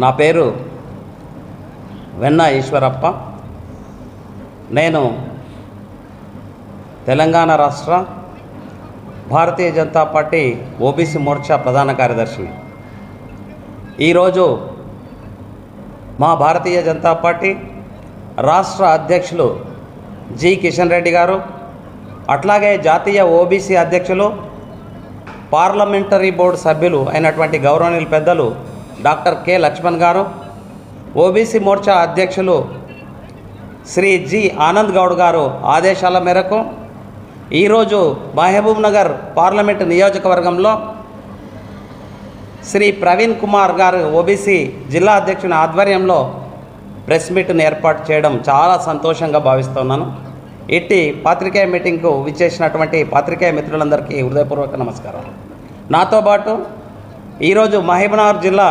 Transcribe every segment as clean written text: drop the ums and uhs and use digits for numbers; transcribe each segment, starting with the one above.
నా పేరు వెన్న ఈశ్వరప్ప. నేను తెలంగాణ రాష్ట్ర భారతీయ జనతా పార్టీ ఓబీసీ మోర్చా ప్రధాన కార్యదర్శిని. ఈరోజు మా భారతీయ జనతా పార్టీ రాష్ట్ర అధ్యక్షులు జి కిషన్ రెడ్డి గారు, అట్లాగే జాతీయ ఓబీసీ అధ్యక్షులు పార్లమెంటరీ బోర్డు సభ్యులు అయినటువంటి గౌరవనీయులు పెద్దలు డాక్టర్ కె లక్ష్మణ్ గారు, ఓబీసీ మోర్చా అధ్యక్షులు శ్రీ జి ఆనంద్ గౌడ్ గారు ఆదేశాల మేరకు ఈరోజు మహబూబ్ నగర్ పార్లమెంటు నియోజకవర్గంలో శ్రీ ప్రవీణ్ కుమార్ గారు ఓబీసీ జిల్లా అధ్యక్షుని ఆధ్వర్యంలో ప్రెస్ మీట్ను ఏర్పాటు చేయడం చాలా సంతోషంగా భావిస్తున్నాను. ఇట్టి పాత్రికేయ మీటింగ్కు విచ్చేసినటువంటి పాత్రికేయ మిత్రులందరికీ హృదయపూర్వక నమస్కారాలు. నాతో పాటు ఈరోజు మహబూబ్నగర్ జిల్లా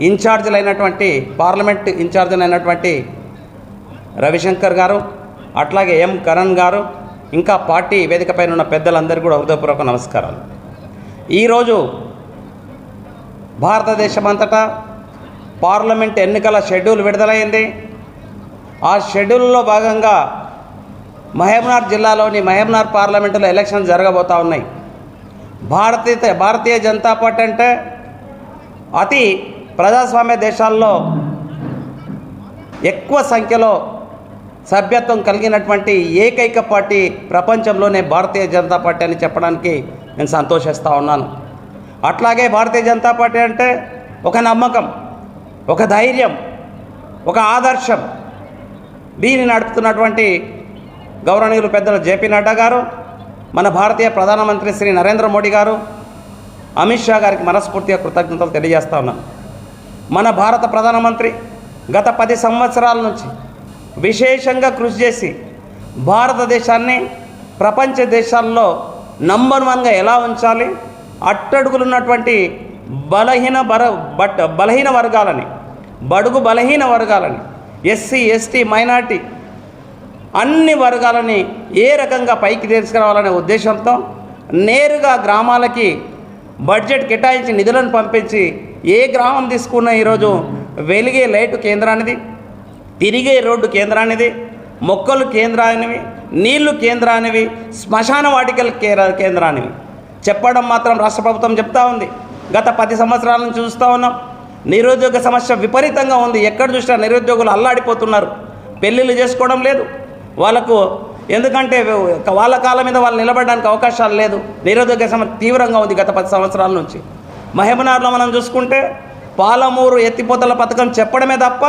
ఇన్ఛార్జీలైనటువంటి పార్లమెంట్ ఇన్ఛార్జీలైనటువంటి రవిశంకర్ గారు, అట్లాగే ఎం కరణ్ గారు, ఇంకా పార్టీ వేదికపైన ఉన్న పెద్దలందరికీ కూడా హృదయపూర్వక నమస్కారాలు. ఈరోజు భారతదేశమంతటా పార్లమెంట్ ఎన్నికల షెడ్యూల్ విడుదలైంది. ఆ షెడ్యూల్లో భాగంగా మహబూబ్నగర్ జిల్లాలోని మహబూబ్నగర్ పార్లమెంటులో ఎలక్షన్ జరగబోతూ ఉన్నాయి. భారతీయ జనతా పార్టీ అంటే అతి ప్రజాస్వామ్య దేశాల్లో ఎక్కువ సంఖ్యలో సభ్యత్వం కలిగినటువంటి ఏకైక పార్టీ ప్రపంచంలోనే భారతీయ జనతా పార్టీ అని చెప్పడానికి నేను సంతోషిస్తూ ఉన్నాను. అట్లాగే భారతీయ జనతా పార్టీ అంటే ఒక నమ్మకం, ఒక ధైర్యం, ఒక ఆదర్శం. దీన్ని నడుపుతున్నటువంటి గౌరవనీయులు పెద్దలు జేపీ నడ్డా గారు, మన భారతీయ ప్రధానమంత్రి శ్రీ నరేంద్ర మోడీ గారు, అమిత్ షా గారికి మనస్ఫూర్తిగా కృతజ్ఞతలు తెలియజేస్తా ఉన్నాను. మన భారత ప్రధానమంత్రి గత 10 సంవత్సరాల నుంచి విశేషంగా కృషి చేసి భారతదేశాన్ని ప్రపంచ దేశాల్లో నంబర్ 1గా ఎలా ఉంచాలి, అట్టడుగులున్నటువంటి బలహీన వర్గాలని, బడుగు బలహీన వర్గాలని, ఎస్సీ ఎస్టీ మైనార్టీ అన్ని వర్గాలని ఏ రకంగా పైకి తీసుకురావాలనే ఉద్దేశంతో నేరుగా గ్రామాలకి బడ్జెట్ కేటాయించి నిధులను పంపించి ఏ గ్రామం తీసుకున్న ఈరోజు వెలిగే లైటు కేంద్రానిది, తిరిగే రోడ్డు కేంద్రానిది, మొక్కలు కేంద్రానివి, నీళ్లు కేంద్రానివి, శ్మశాన వాటికల కేంద్రానివి చెప్పడం మాత్రం రాష్ట్ర ప్రభుత్వం చెప్తా ఉంది. గత 10 సంవత్సరాల నుంచి చూస్తూ ఉన్నాం. నిరుద్యోగ సమస్య విపరీతంగా ఉంది. ఎక్కడ చూసినా నిరుద్యోగులు అల్లాడిపోతున్నారు. పెళ్ళిళ్ళు చేసుకోవడం లేదు వాళ్ళకు, ఎందుకంటే వాళ్ళ కాళ్ళ మీద వాళ్ళు నిలబడడానికి అవకాశాలు లేదు. నిరుద్యోగ సమస్య తీవ్రంగా ఉంది గత 10 సంవత్సరాల నుంచి. మహబూబ్నగర్లో మనం చూసుకుంటే పాలమూరు ఎత్తిపోతల పథకం చెప్పడమే తప్ప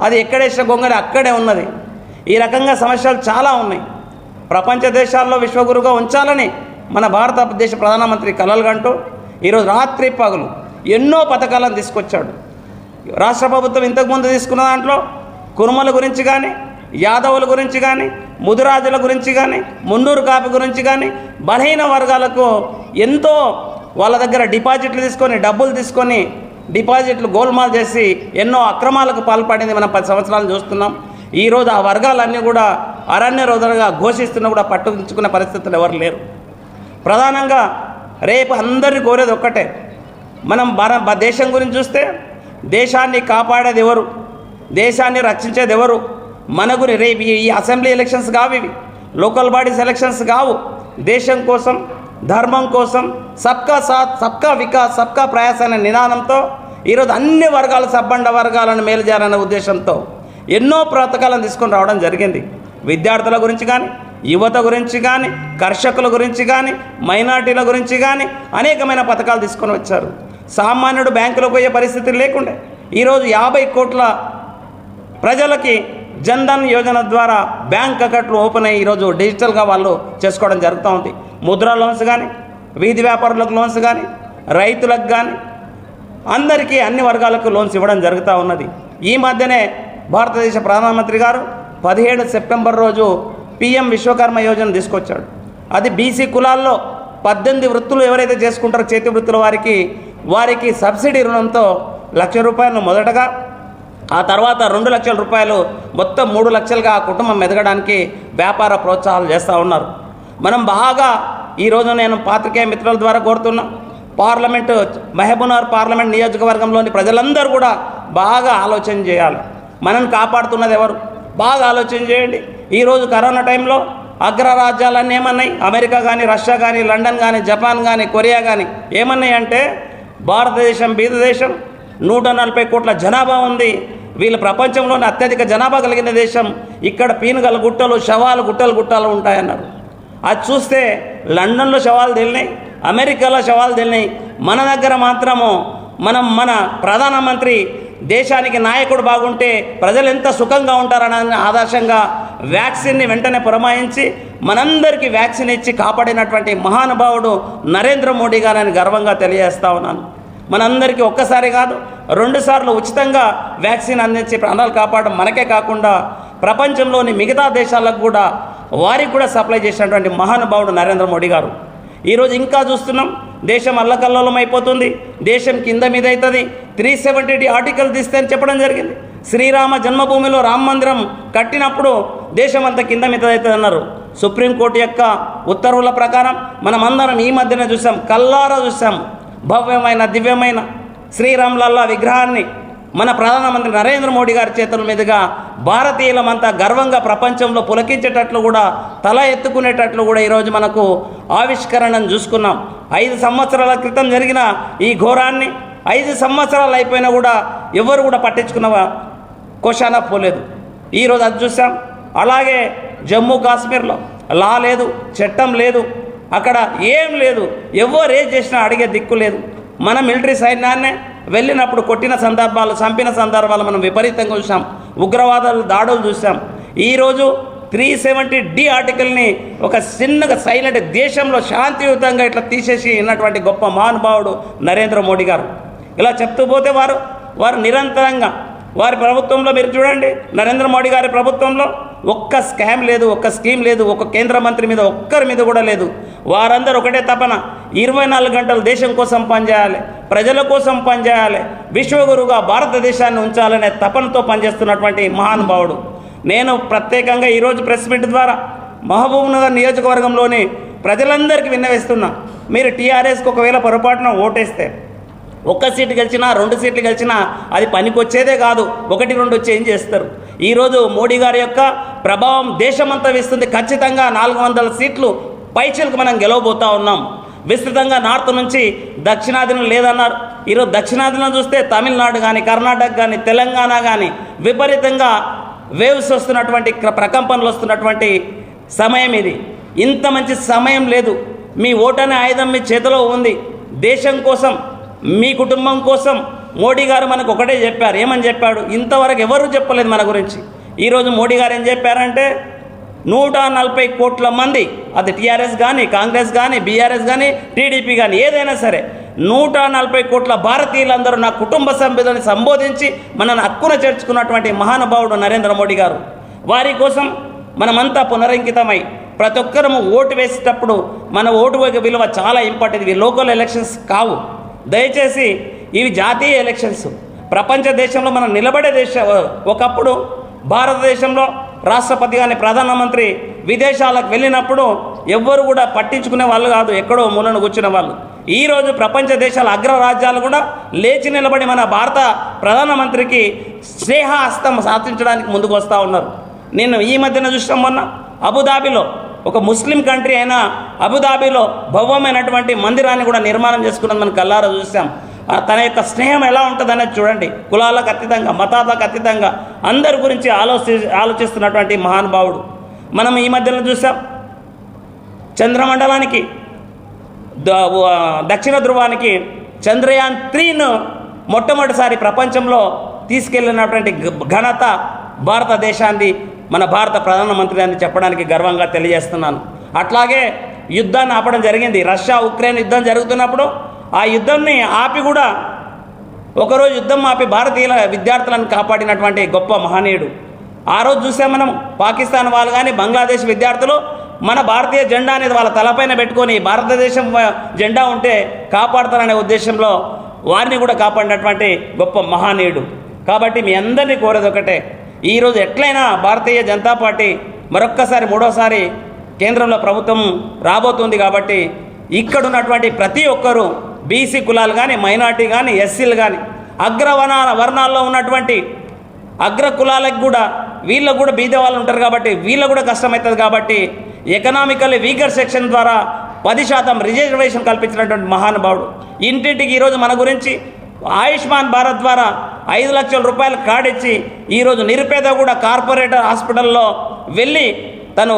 అది ఎక్కడేసిన గొంగలి అక్కడే ఉన్నది. ఈ రకంగా సమస్యలు చాలా ఉన్నాయి. ప్రపంచ దేశాల్లో విశ్వగురుగా ఉంచాలని మన భారతదేశ ప్రధానమంత్రి కలలుగంటూ ఈరోజు రాత్రి పగలు ఎన్నో పథకాలను తీసుకొచ్చాడు. రాష్ట్ర ప్రభుత్వం ఇంతకుముందు తీసుకున్న దాంట్లో కురుమల గురించి కానీ, యాదవుల గురించి కానీ, ముదిరాజుల గురించి కానీ, మున్నూరు కాపు గురించి కానీ, బలహీన వర్గాలకు ఎంతో వాళ్ళ దగ్గర డిపాజిట్లు తీసుకొని, డబ్బులు తీసుకొని డిపాజిట్లు గోల్మాల్ చేసి ఎన్నో అక్రమాలకు పాల్పడింది మనం 10 సంవత్సరాలు చూస్తున్నాం. ఈరోజు ఆ వర్గాలన్నీ కూడా అరణ్య రోజులుగా ఘోషిస్తున్నా కూడా పట్టుకునే పరిస్థితులు ఎవరు లేరు. ప్రధానంగా రేపు అందరినీ కోరేది ఒక్కటే, మనం దేశం గురించి చూస్తే దేశాన్ని కాపాడేది ఎవరు, దేశాన్ని రక్షించేది ఎవరు, రేపు ఈ అసెంబ్లీ ఎలక్షన్స్ కావు, ఇవి లోకల్ బాడీస్ ఎలక్షన్స్ కావు. దేశం కోసం, ధర్మం కోసం సబ్కా సాత్, సబ్కా వికాస్, సబ్కా ప్రయాస్ అనే నినాదంతో ఈరోజు అన్ని వర్గాల సబ్బండ వర్గాలను మేలు చేయాలనే ఉద్దేశంతో ఎన్నో పథకాలను తీసుకొని రావడం జరిగింది. విద్యార్థుల గురించి కానీ, యువత గురించి కానీ, కర్షకుల గురించి కానీ, మైనార్టీల గురించి కానీ అనేకమైన పథకాలు తీసుకొని వచ్చారు. సామాన్యుడు బ్యాంకులో పోయే పరిస్థితి లేకుండే ఈరోజు 50 కోట్ల ప్రజలకి జన్ధన్ యోజన ద్వారా బ్యాంక్ అకౌంట్లు ఓపెన్ అయ్యి ఈరోజు డిజిటల్గా వాళ్ళు చేసుకోవడం జరుగుతూ ఉంది. ముద్రా లోన్స్ కానీ, వీధి వ్యాపారులకు లోన్స్ కానీ, రైతులకు కానీ అందరికీ అన్ని వర్గాలకు లోన్స్ ఇవ్వడం జరుగుతూ ఉన్నది. ఈ మధ్యనే భారతదేశ ప్రధానమంత్రి గారు 17 సెప్టెంబర్ రోజు PM విశ్వకర్మ యోజన తీసుకొచ్చాడు. అది బీసీ కులాల్లో 18 వృత్తులు ఎవరైతే చేసుకుంటారో చేతి వృత్తుల వారికి సబ్సిడీ రుణంతో ₹1,00,000 మొదటగా, ఆ తర్వాత 2 లక్షల రూపాయలు, మొత్తం 3 లక్షలుగా ఆ కుటుంబం ఎదగడానికి వ్యాపార ప్రోత్సాహాలు చేస్తూ ఉన్నారు. మనం బాగా ఈరోజు నేను పాత్రికేయ మిత్రుల ద్వారా కోరుతున్నా, పార్లమెంటు మహబూబ్నగర్ పార్లమెంట్ నియోజకవర్గంలోని ప్రజలందరూ కూడా బాగా ఆలోచన చేయాలి. మనం కాపాడుతున్నది ఎవరు? బాగా ఆలోచన చేయండి. ఈరోజు కరోనా టైంలో అగ్రరాజ్యాలన్నీ ఏమన్నాయి? అమెరికా కానీ, రష్యా కానీ, లండన్ కానీ, జపాన్ కానీ, కొరియా కానీ ఏమన్నాయి అంటే, భారతదేశం బీద దేశం, 140 కోట్ల జనాభా ఉంది, వీళ్ళు ప్రపంచంలోనే అత్యధిక జనాభా కలిగిన దేశం, ఇక్కడ పీనుగల గుట్టలు, శవాలు గుట్టలు ఉంటాయన్నారు. అది చూస్తే లండన్లో శవాలు తేలినాయి, అమెరికాలో శవాలు తేలినాయి. మన దగ్గర మాత్రము మన ప్రధానమంత్రి దేశానికి నాయకుడు బాగుంటే ప్రజలు ఎంత సుఖంగా ఉంటారని ఆదర్శంగా వ్యాక్సిన్ని వెంటనే పురమాయించి మనందరికీ వ్యాక్సిన్ ఇచ్చి కాపాడినటువంటి మహానుభావుడు నరేంద్ర మోడీ గారని గర్వంగా తెలియజేస్తా ఉన్నాను. మనందరికీ ఒక్కసారి కాదు 2 సార్లు ఉచితంగా వ్యాక్సిన్ అందించి ప్రాణాలు కాపాడడం మనకే కాకుండా ప్రపంచంలోని మిగతా దేశాలకు కూడా వారికి కూడా సప్లై చేసినటువంటి మహానుభావుడు నరేంద్ర మోడీ గారు. ఈరోజు ఇంకా చూస్తున్నాం, దేశం అల్లకల్లోలం అయిపోతుంది, దేశం కింద మీద అవుతుంది. 370 ఆర్టికల్ తీస్తే అని చెప్పడం జరిగింది. శ్రీరామ జన్మభూమిలో రామ మందిరం కట్టినప్పుడు దేశం అంతా కింద మీద అవుతుంది అన్నారు. సుప్రీంకోర్టు యొక్క ఉత్తర్వుల ప్రకారం మనమందరం ఈ మధ్యన చూసాం, కల్లారా చూసాం. భవ్యమైన దివ్యమైన శ్రీరాములల్లా విగ్రహాన్ని మన ప్రధానమంత్రి నరేంద్ర మోడీ గారి చేతుల మీదుగా భారతీయులమంతా గర్వంగా ప్రపంచంలో పులకించేటట్లు కూడా తల ఎత్తుకునేటట్లు కూడా ఈరోజు మనకు ఆవిష్కరణను చూసుకున్నాం. 5 సంవత్సరాల క్రితం జరిగిన ఈ ఘోరాన్ని 5 సంవత్సరాలు అయిపోయినా కూడా ఎవరు కూడా పట్టించుకున్న కోశాన పోలేదు. ఈరోజు అది చూసాం. అలాగే జమ్మూ కాశ్మీర్లో లా లేదు, చట్టం లేదు, అక్కడ ఏం లేదు, ఎవరు ఏం చేసినా అడిగే దిక్కు లేదు. మన మిలిటరీ సైన్యాన్నే వెళ్ళినప్పుడు కొట్టిన సందర్భాలు, చంపిన సందర్భాలు మనం విపరీతంగా చూసాం. ఉగ్రవాదాలు దాడులు చూసాం. ఈరోజు 370D ఆర్టికల్ని ఒక చిన్నగా సైలెంట్ దేశంలో శాంతియుతంగా ఇట్లా తీసేసి ఉన్నటువంటి గొప్ప మహానుభావుడు నరేంద్ర మోడీ గారు. ఇలా చెప్తూ పోతే వారు నిరంతరంగా వారి ప్రభుత్వంలో మీరు చూడండి, నరేంద్ర మోడీ గారి ప్రభుత్వంలో ఒక్క స్కామ్ లేదు, ఒక్క స్కీమ్ లేదు, ఒక్క కేంద్ర మంత్రి మీద ఒక్కరి మీద కూడా లేదు. వారందరూ ఒకటే తపన, 24 గంటలు దేశం కోసం పనిచేయాలి, ప్రజల కోసం పనిచేయాలి, విశ్వగురువుగా భారతదేశాన్ని ఉంచాలనే తపనతో పనిచేస్తున్నటువంటి మహానుభావుడు. నేను ప్రత్యేకంగా ఈరోజు ప్రెస్ మీట్ ద్వారా మహబూబ్నగర్ నియోజకవర్గంలోని ప్రజలందరికీ విన్నవిస్తున్నా, మీరు టీఆర్ఎస్కి ఒకవేళ పొరపాటున ఓటేస్తే 1 సీటు గెలిచినా 2 సీట్లు గెలిచినా అది పనికొచ్చేదే కాదు, 1-2 చేంజ్ చేస్తారు. ఈరోజు మోడీ గారి యొక్క ప్రభావం దేశమంతా వేస్తుంది. ఖచ్చితంగా 400 సీట్లు పైచలకు మనం గెలవబోతూ ఉన్నాం. విస్తృతంగా నార్త్ నుంచి దక్షిణాదిన లేదన్నారు. ఈరోజు దక్షిణాదిన చూస్తే తమిళనాడు కానీ, కర్ణాటక కానీ, తెలంగాణ కానీ విపరీతంగా వేవ్స్ వస్తున్నటువంటి, ప్రకంపనలు వస్తున్నటువంటి సమయం ఇది. ఇంత మంచి సమయం లేదు. మీ ఓటనే ఆయుధం మీ చేతిలో ఉంది. దేశం కోసం, మీ కుటుంబం కోసం మోడీ గారు మనకు ఒకటే చెప్పారు. ఏమని చెప్పాడు? ఇంతవరకు ఎవరు చెప్పలేదు మన గురించి. ఈరోజు మోడీ గారు ఏం చెప్పారంటే 140 కోట్ల మంది, అది టీఆర్ఎస్ కానీ, కాంగ్రెస్ కానీ, బీఆర్ఎస్ కానీ, టీడీపీ కానీ ఏదైనా సరే 140 కోట్ల భారతీయులందరూ నా కుటుంబ సభ్యులని సంబోధించి మనల్ని హక్కున చేర్చుకున్నటువంటి మహానుభావుడు నరేంద్ర మోడీ గారు. వారి కోసం మనమంతా పునరంకితమై ప్రతి ఒక్కరము ఓటు వేసేటప్పుడు మన ఓటు విలువ చాలా ఇంపార్టెంట్. ఇవి లోకల్ ఎలక్షన్స్ కావు. దయచేసి ఇవి జాతీయ ఎలక్షన్స్. ప్రపంచ దేశంలో మనం నిలబడే ఒకప్పుడు భారతదేశంలో రాష్ట్రపతి కానీ ప్రధానమంత్రి విదేశాలకు వెళ్ళినప్పుడు ఎవ్వరు కూడా పట్టించుకునే వాళ్ళు కాదు, ఎక్కడో మూలను కూర్చునే వాళ్ళు. ఈరోజు ప్రపంచ దేశాల అగ్రరాజ్యాలు కూడా లేచి నిలబడి మన భారత ప్రధానమంత్రికి స్నేహహస్తం సాధించడానికి ముందుకు వస్తూ ఉన్నారు. నేను ఈ మధ్యన చూసాం, మొన్న అబుదాబిలో ఒక ముస్లిం కంట్రీ అయిన అబుదాబిలో భవ్యమైనటువంటి మందిరాన్ని కూడా నిర్మాణం చేసుకున్నది మనం కల్లారా చూసాం. తన యొక్క స్నేహం ఎలా ఉంటుందనేది చూడండి. కులాలకు అతీతంగా, మతాలకు అతీతంగా అందరి గురించి ఆలోచిస్తున్నటువంటి మహానుభావుడు. మనం ఈ మధ్యలో చూసాం, చంద్రమండలానికి దక్షిణ ధృవానికి చంద్రయాన్ 3ను మొట్టమొదటిసారి ప్రపంచంలో తీసుకెళ్ళినటువంటి ఘనత భారతదేశాన్ని, మన భారత ప్రధానమంత్రి అని చెప్పడానికి గర్వంగా తెలియజేస్తున్నాను. అట్లాగే యుద్ధాన్ని ఆపడం జరిగింది. రష్యా ఉక్రెయిన్ యుద్ధం జరుగుతున్నప్పుడు ఆ యుద్ధాన్ని ఆపి కూడా ఒకరోజు యుద్ధం ఆపి భారతీయుల విద్యార్థులను కాపాడినటువంటి గొప్ప మహనీయుడు. ఆ రోజు చూసాం మనం, పాకిస్తాన్ వాళ్ళు కానీ బంగ్లాదేశ్ విద్యార్థులు మన భారతీయ జెండా అనేది వాళ్ళ తలపైన పెట్టుకొని భారతదేశం జెండా ఉంటే కాపాడుతారనే ఉద్దేశంలో వారిని కూడా కాపాడినటువంటి గొప్ప మహనీయుడు. కాబట్టి మీ అందరినీ కోరేది ఒకటే, ఈరోజు ఎట్లయినా భారతీయ జనతా పార్టీ మరొక్కసారి 3వసారి కేంద్రంలో ప్రభుత్వం రాబోతుంది. కాబట్టి ఇక్కడ ఉన్నటువంటి ప్రతి ఒక్కరూ బీసీ కులాలు కానీ, మైనార్టీ కానీ, ఎస్సీలు కానీ వర్ణాల్లో ఉన్నటువంటి అగ్ర కులాలకు కూడా వీళ్ళకు కూడా బీద వాళ్ళు ఉంటారు కాబట్టి వీళ్ళకు కూడా కష్టమవుతుంది కాబట్టి ఎకనామికల్లీ వీకర్ సెక్షన్ ద్వారా 10% రిజర్వేషన్ కల్పించినటువంటి మహానుభావుడు. ఇంటింటికి ఈరోజు మన గురించి ఆయుష్మాన్ భారత్ ద్వారా 5 లక్షల రూపాయల కార్డు ఇచ్చి ఈరోజు నిరుపేద కూడా కార్పొరేటర్ హాస్పిటల్లో వెళ్ళి తను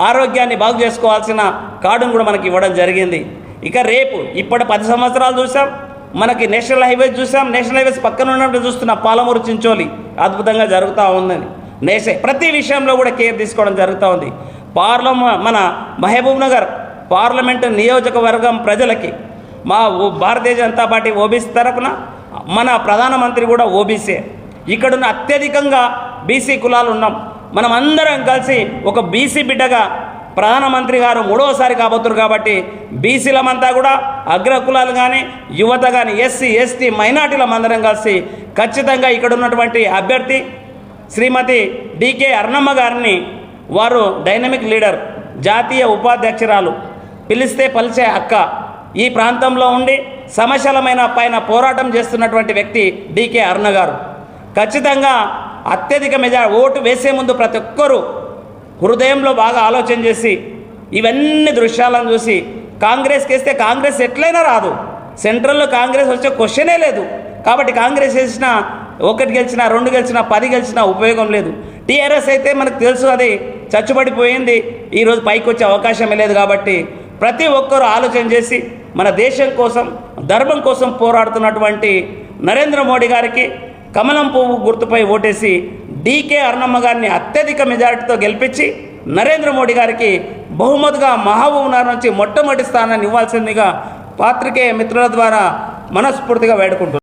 ఆరోగ్యాన్ని బాగు చేసుకోవాల్సిన కార్డును కూడా మనకి ఇవ్వడం జరిగింది. ఇక రేపు ఇప్పటి 10 సంవత్సరాలు చూసాం, మనకి నేషనల్ హైవేస్ చూసాం. నేషనల్ హైవేస్ పక్కన ఉన్నట్టు చూస్తున్న పాలమూరు చించోలి అద్భుతంగా జరుగుతూ ఉందని ప్రతి విషయంలో కూడా కేర్ తీసుకోవడం జరుగుతూ ఉంది. మన మహబూబ్ నగర్ పార్లమెంటు నియోజకవర్గం ప్రజలకి మా భారతీయ జనతా పార్టీ ఓబీసీ తరఫున మన ప్రధానమంత్రి కూడా ఓబీసీ. ఇక్కడున్న అత్యధికంగా బీసీ కులాలు ఉన్నాం. మనం అందరం కలిసి ఒక బీసీ బిడ్డగా ప్రధానమంత్రి గారు 3వసారి కాబోతున్నారు కాబట్టి బీసీలమంతా కూడా అగ్ర కులాలు కానీ యువత కానీ ఎస్సీ ఎస్టీ మైనార్టీలమందరం కలిసి ఖచ్చితంగా ఇక్కడ ఉన్నటువంటి అభ్యర్థి శ్రీమతి డికే అరుణమ్మ గారిని, వారు డైనమిక్ లీడర్, జాతీయ ఉపాధ్యక్షురాలు, పిలిస్తే పలిచే అక్క, ఈ ప్రాంతంలో ఉండి సమస్యలమైన పైన పోరాటం చేస్తున్నటువంటి వ్యక్తి డికే అరుణ గారు. ఖచ్చితంగా అత్యధిక ఓటు వేసే ముందు ప్రతి ఒక్కరూ హృదయంలో బాగా ఆలోచన చేసి ఇవన్నీ దృశ్యాలను చూసి కాంగ్రెస్కి వేస్తే కాంగ్రెస్ ఎట్లయినా రాదు, సెంట్రల్లో కాంగ్రెస్ వచ్చే క్వశ్చనే లేదు. కాబట్టి కాంగ్రెస్ వేసిన 1 గెలిచినా 2 గెలిచినా 10 గెలిచినా ఉపయోగం లేదు. టీఆర్ఎస్ అయితే మనకు తెలుసు అది చచ్చుబడిపోయింది, ఈరోజు పైకి వచ్చే అవకాశమే లేదు. కాబట్టి ప్రతి ఒక్కరూ ఆలోచన చేసి మన దేశం కోసం ధర్మం కోసం పోరాడుతున్నటువంటి నరేంద్ర మోడీ గారికి కమలం పువ్వు గుర్తుపై ఓటేసి డికే అరుణమ్మ గారిని అత్యధిక మెజారిటీతో గెలిపించి నరేంద్ర మోడీ గారికి బహుమతిగా మహబూబ్ నగర్ నుంచి మొట్టమొదటి స్థానాన్ని ఇవ్వాల్సిందిగా పాత్రికేయ మిత్రుల ద్వారా మనస్ఫూర్తిగా వేడుకుంటున్నాను.